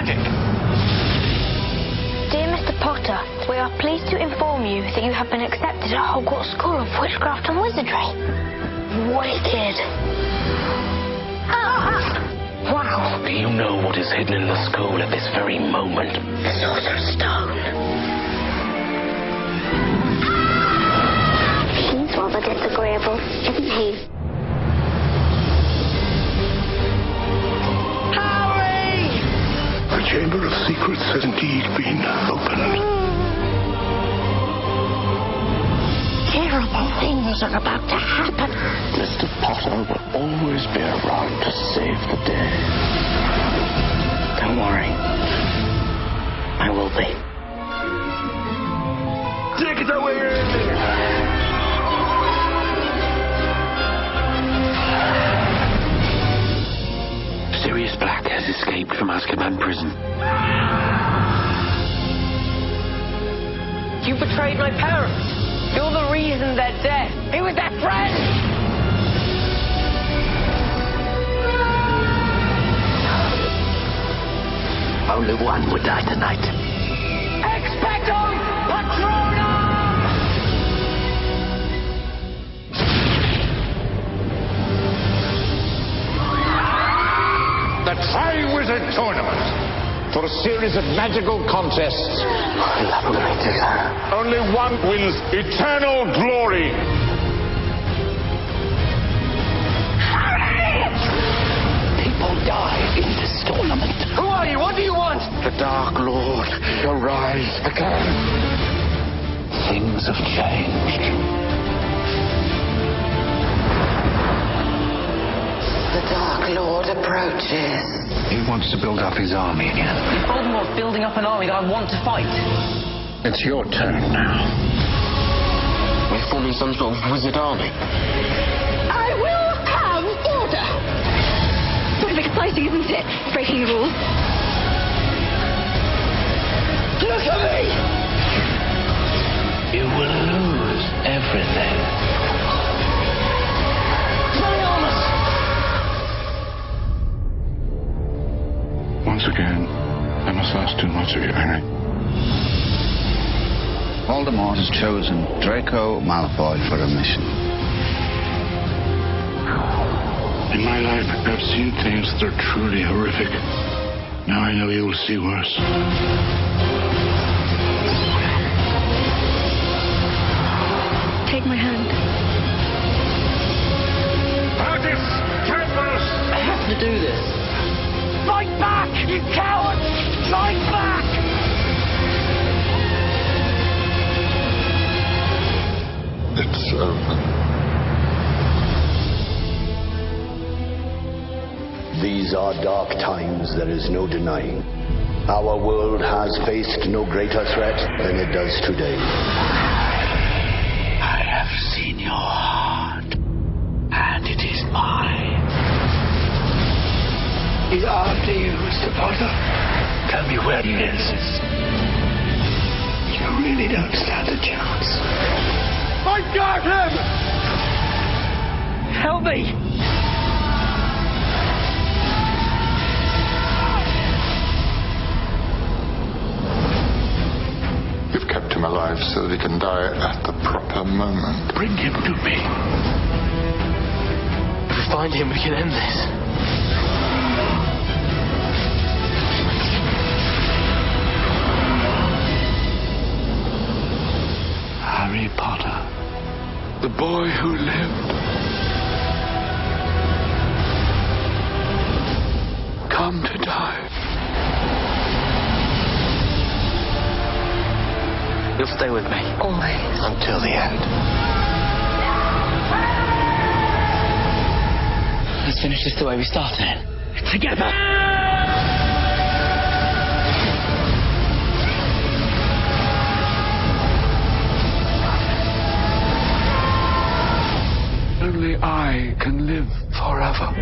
magic. Dear Mr. Potter, we are pleased to inform you that you have been accepted at Hogwarts School of Witchcraft and Wizardry. Wicked. Wow. Do you know what is hidden in the school at this very moment? The Sorcerer's Stone. He's rather disagreeable, isn't he? The Chamber of Secrets has indeed been opened. Terrible things are about to happen. Mr. Potter will always be around to save the day. Don't worry. I will be. Take it away! Sirius Black has escaped from Azkaban prison. You betrayed my parents. You're the reason they're dead. He was their friend. Only one would die tonight. Expecto Patronum! The Triwizard Tournament for a series of magical contests. Only one wins eternal glory. People die in this tournament. Who are you? What do you want? The Dark Lord shall rise again. Things have changed. The Dark Lord approaches. He wants to build up his army again. Voldemort's building up an army that I want to fight. It's your turn now. We're forming some sort of wizard army. I will have order. Bit of exciting, isn't it? Breaking rules. Look at me! You will lose everything. Once again, I must ask too much of you, Harry. Voldemort has chosen Draco Malfoy for a mission. In my life, I've seen things that are truly horrific. Now I know you will see worse. Take my hand. Artis trembles! I have to do this. Fight back, you cowards! Fight back! It's over. These are dark times, there is no denying. Our world has faced no greater threat than it does today. I have seen your heart, and it is mine. He's after you, Mr. Potter. Tell me where he is. You really don't stand a chance. I got him! Help me! You've kept him alive so that he can die at the proper moment. Bring him to me. If we find him, we can end this. Harry Potter. The boy who lived. Come to die. You'll stay with me. Always. Until the end. Let's finish this the way we started. Together! Only I can live forever.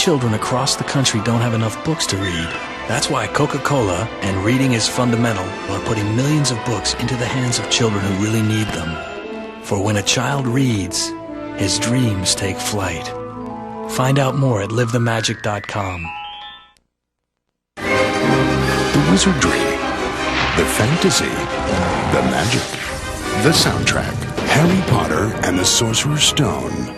children across the country don't have enough books to read. That's why Coca-Cola and Reading is Fundamental are putting millions of books into the hands of children who really need them. For when a child reads, his dreams take flight. Find out more at livethemagic.com. The wizardry, the fantasy, the magic, the soundtrack, Harry Potter and the Sorcerer's Stone.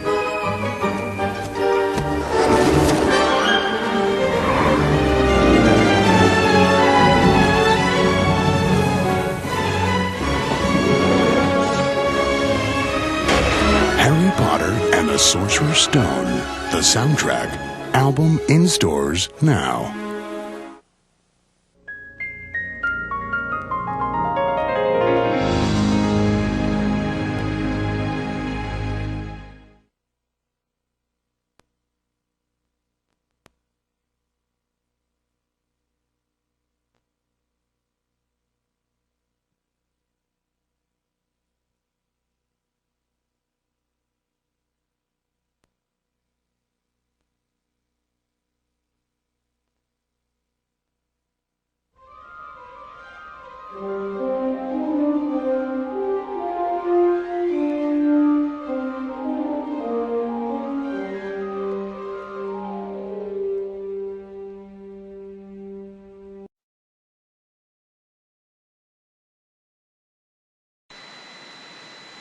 Harry Potter and the Sorcerer's Stone, the soundtrack, album in stores now.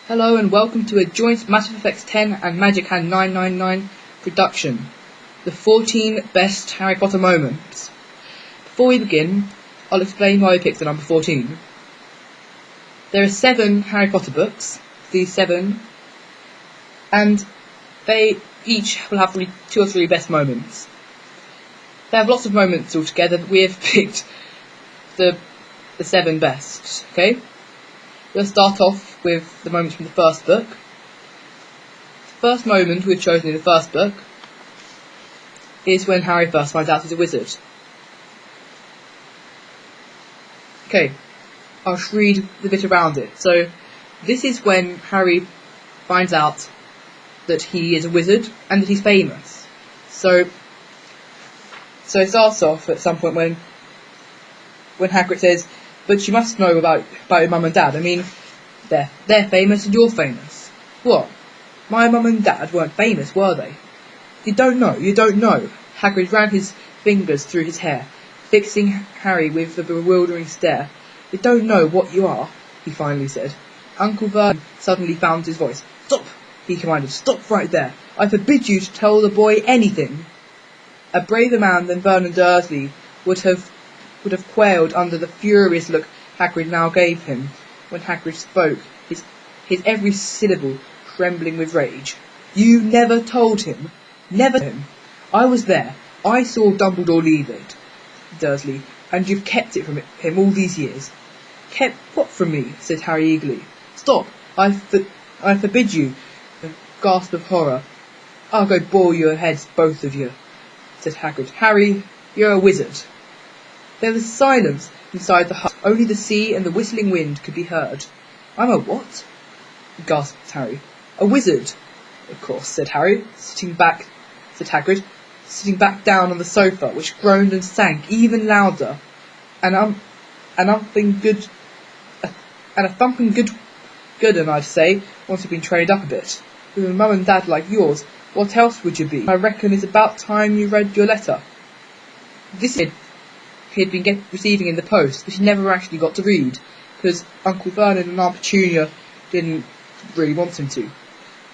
Hello and welcome to a joint Mass Effect 10 and Magic Hand 999 production, the 14 best Harry Potter moments. Before we begin, I'll explain why we picked the number 14. There are 7 Harry Potter books, these 7, and they each will have 2 or 3 best moments. They have lots of moments altogether, but we have picked the 7 best, okay? We'll start off with the moments from the first book. The first moment we've chosen in the first book is when Harry first finds out he's a wizard. Okay, I'll just read the bit around it. So, this is when Harry finds out that he is a wizard and that he's famous. So it starts off at some point when Hagrid says, "But you must know about your mum and dad. I mean, they're famous and you're famous." "What? My mum and dad weren't famous, were they?" You don't know. Hagrid ran his fingers through his hair, fixing Harry with a bewildering stare. "You don't know what you are," he finally said. Uncle Vernon suddenly found his voice. "Stop," he commanded. "Stop right there. I forbid you to tell the boy anything." A braver man than Vernon Dursley would have quailed under the furious look Hagrid now gave him when Hagrid spoke, his every syllable trembling with rage. "You never told him. Never told him. I was there. I saw Dumbledore leave it, Dursley, and you've kept it from him all these years." "Kept what from me?" said Harry eagerly. "Stop. I forbid you." A gasp of horror. "I'll go bore your heads, both of you," said Hagrid. "Harry, you're a wizard." There was silence inside the hut. Only the sea and the whistling wind could be heard. "I'm a what?" gasped Harry. "A wizard, of course," said Hagrid, sitting back down on the sofa, which groaned and sank even louder. A thumping good un, I'd say, once you've been trained up a bit. With a mum and dad like yours, what else would you be? I reckon it's about time you read your letter." This he had been receiving in the post, but he never actually got to read, because Uncle Vernon and Aunt Petunia didn't really want him to,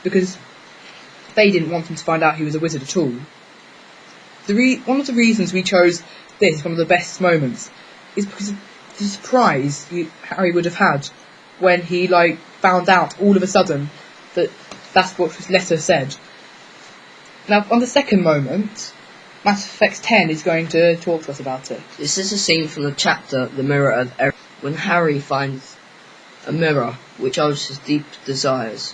because they didn't want him to find out he was a wizard at all. One of the reasons we chose this, one of the best moments, is because of the surprise Harry would have had when he found out all of a sudden that that's what his letter said. Now, on the second moment, Mass Effect 10 is going to talk to us about it. This is a scene from the chapter The Mirror of Eric, when Harry finds a mirror which shows his deep desires.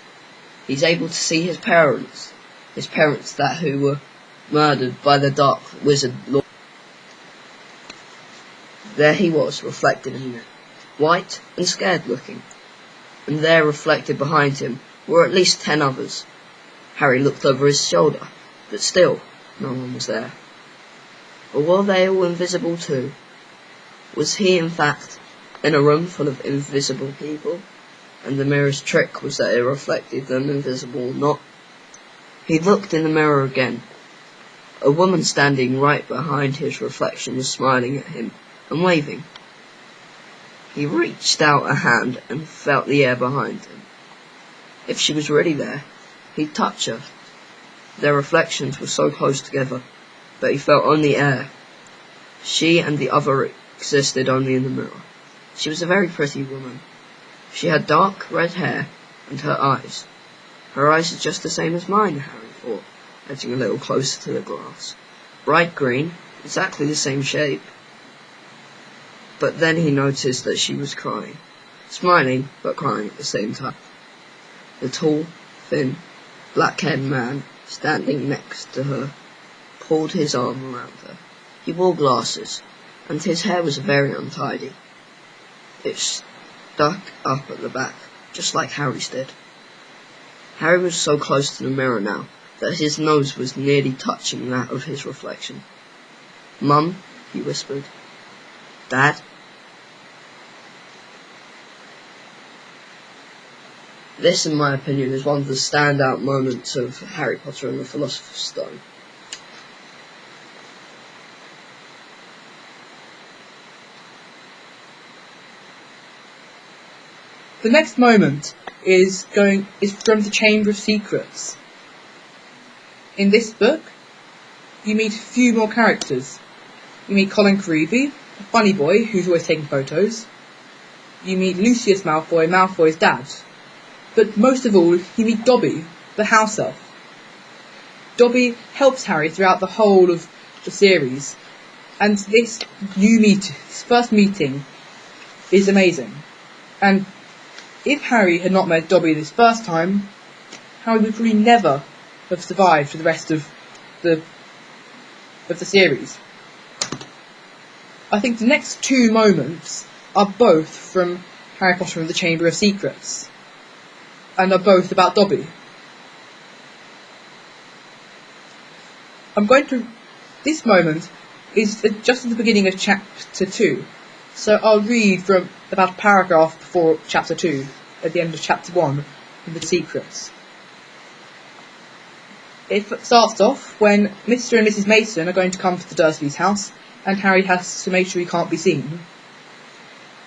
He's able to see his parents who were murdered by the Dark Wizard Lord. There he was, reflected in it, white and scared looking, and there reflected behind him were at least 10 others. Harry looked over his shoulder, but still, No one was there. Or were they all invisible too? Was he, in fact, in a room full of invisible people, and the mirror's trick was that it reflected them invisible or not? He looked in the mirror again. A woman standing right behind his reflection was smiling at him and waving. He reached out a hand and felt the air behind him. If she was really there, he'd touch her. Their reflections were so close together, but he felt only air. She and the other existed only in the mirror. She was a very pretty woman. She had dark red hair and her eyes. Her eyes are just the same as mine, Harry thought, edging a little closer to the glass. Bright green, exactly the same shape. But then he noticed that she was crying. Smiling, but crying at the same time. The tall, thin, black-haired man standing next to her pulled his arm around her. He wore glasses, and his hair was very untidy. It stuck up at the back, just like Harry's did. Harry was so close to the mirror now that his nose was nearly touching that of his reflection. "Mum," he whispered. "Dad?" This, in my opinion, is one of the standout moments of Harry Potter and the Philosopher's Stone. The next moment is from the Chamber of Secrets. In this book, you meet a few more characters. You meet Colin Creevey, a funny boy who's always taking photos. You meet Lucius Malfoy, Malfoy's dad. But most of all, you meet Dobby, the house elf. Dobby helps Harry throughout the whole of the series, and this first meeting is amazing. And if Harry had not met Dobby this first time, Harry would probably never have survived for the rest of the series. I think the next two moments are both from Harry Potter and the Chamber of Secrets, and are both about Dobby. This moment is just at the beginning of chapter 2, so I'll read from about a paragraph before chapter 2, at the end of chapter 1, in the Secrets. It starts off when Mr. and Mrs. Mason are going to come to the Dursleys' house, and Harry has to make sure he can't be seen.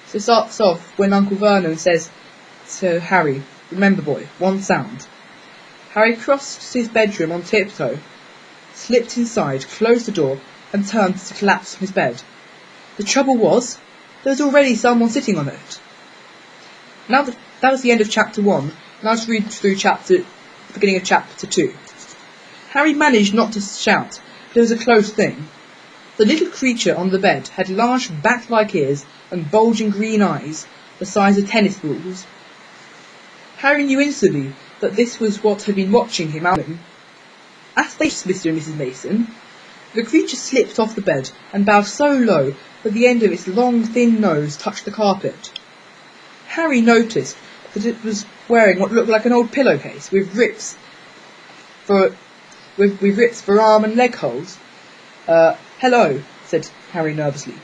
So it starts off when Uncle Vernon says to Harry, "Remember, boy, one sound." Harry crossed his bedroom on tiptoe, slipped inside, closed the door, and turned to collapse from his bed. The trouble was, there was already someone sitting on it. Now that was the end of chapter 1, and I'll just read through the beginning of chapter 2. Harry managed not to shout, but it was a close thing. The little creature on the bed had large bat-like ears and bulging green eyes, the size of tennis balls. Harry knew instantly that this was what had been watching him out. As they passed Mr. and Mrs. Mason, the creature slipped off the bed and bowed so low that the end of its long, thin nose touched the carpet. Harry noticed that it was wearing what looked like an old pillowcase with rips for arm and leg holes. "Hello," said Harry nervously.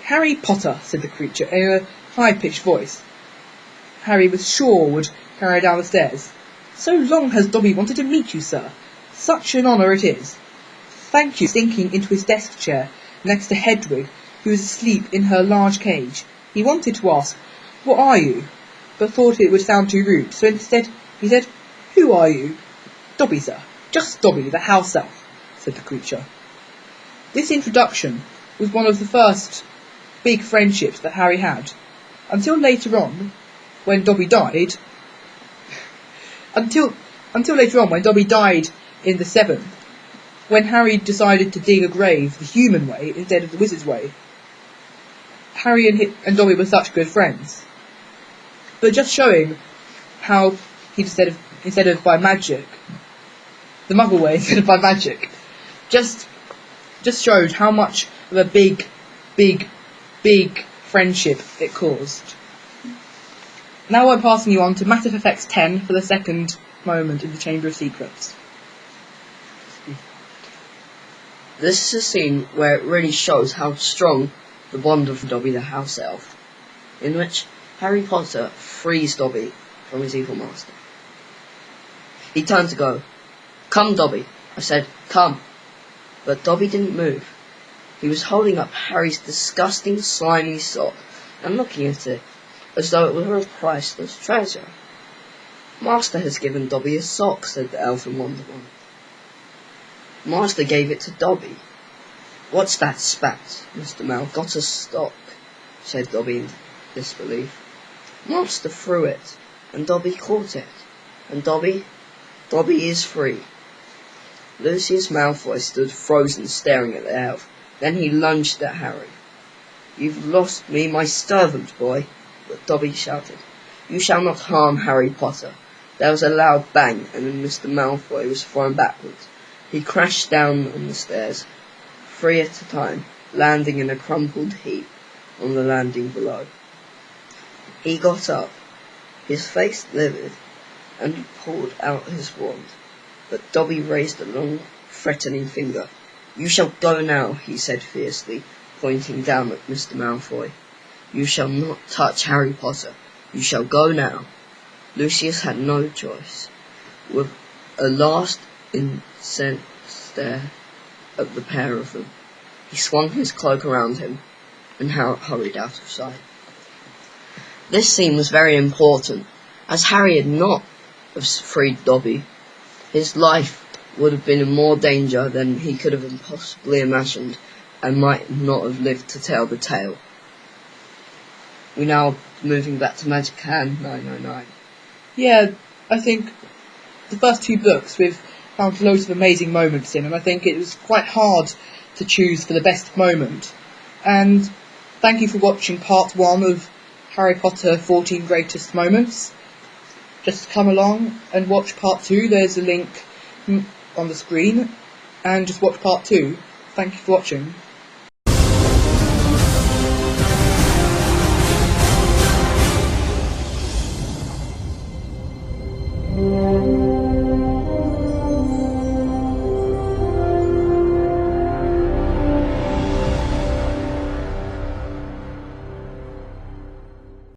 Harry Potter," said the creature in a high-pitched voice. Harry was sure would carry down the stairs. "So long has Dobby wanted to meet you, sir. Such an honour it is." "Thank you." Sinking into his desk chair next to Hedwig, who was asleep in her large cage, he wanted to ask, "What are you?" but thought it would sound too rude, so instead he said, "Who are you?" "Dobby, sir. Just Dobby, the house elf," said the creature. This introduction was one of the first big friendships that Harry had, until later on, when Dobby died. Until later on, when Dobby died in the 7th, when Harry decided to dig a grave the human way instead of the wizard's way. Harry and Dobby were such good friends. But just showing how he instead of by magic, the Muggle way instead of by magic, just showed how much of a big friendship it caused. Now I'm passing you on to Matter of Effects 10 for the second moment in the Chamber of Secrets. This is a scene where it really shows how strong the bond of Dobby the house elf, in which Harry Potter frees Dobby from his evil master. He turned to go. "Come, Dobby," I said, "come." But Dobby didn't move. He was holding up Harry's disgusting, slimy sock and looking at it as though it were a priceless treasure. "Master has given Dobby a sock," said the elf in wonderment. "Master gave it to Dobby." "What's that spat?" Mr. Mal. "Got a sock," said Dobby in disbelief. "Master threw it, and Dobby caught it, and Dobby is free." Lucius Malfoy stood frozen, staring at the elf. Then he lunged at Harry. "You've lost me, my servant boy," but Dobby shouted. "You shall not harm Harry Potter." There was a loud bang, and then Mr. Malfoy was thrown backwards. He crashed down on the stairs, 3 at a time, landing in a crumpled heap on the landing below. He got up, his face livid, and pulled out his wand. But Dobby raised a long, threatening finger. "You shall go now," he said fiercely, pointing down at Mr. Malfoy. "You shall not touch Harry Potter. You shall go now." Lucius had no choice. With a last incensed stare at the pair of them, he swung his cloak around him and hurried out of sight. This scene was very important, as Harry had not freed Dobby. His life would have been in more danger than he could have possibly imagined, and might not have lived to tell the tale. We're now moving back to Magic Hand 909. Yeah, I think the first 2 books we've found loads of amazing moments in, and I think it was quite hard to choose for the best moment. And thank you for watching part 1 of Harry Potter 14 Greatest Moments. Just come along and watch part 2, there's a link on the screen, and just watch part 2. Thank you for watching.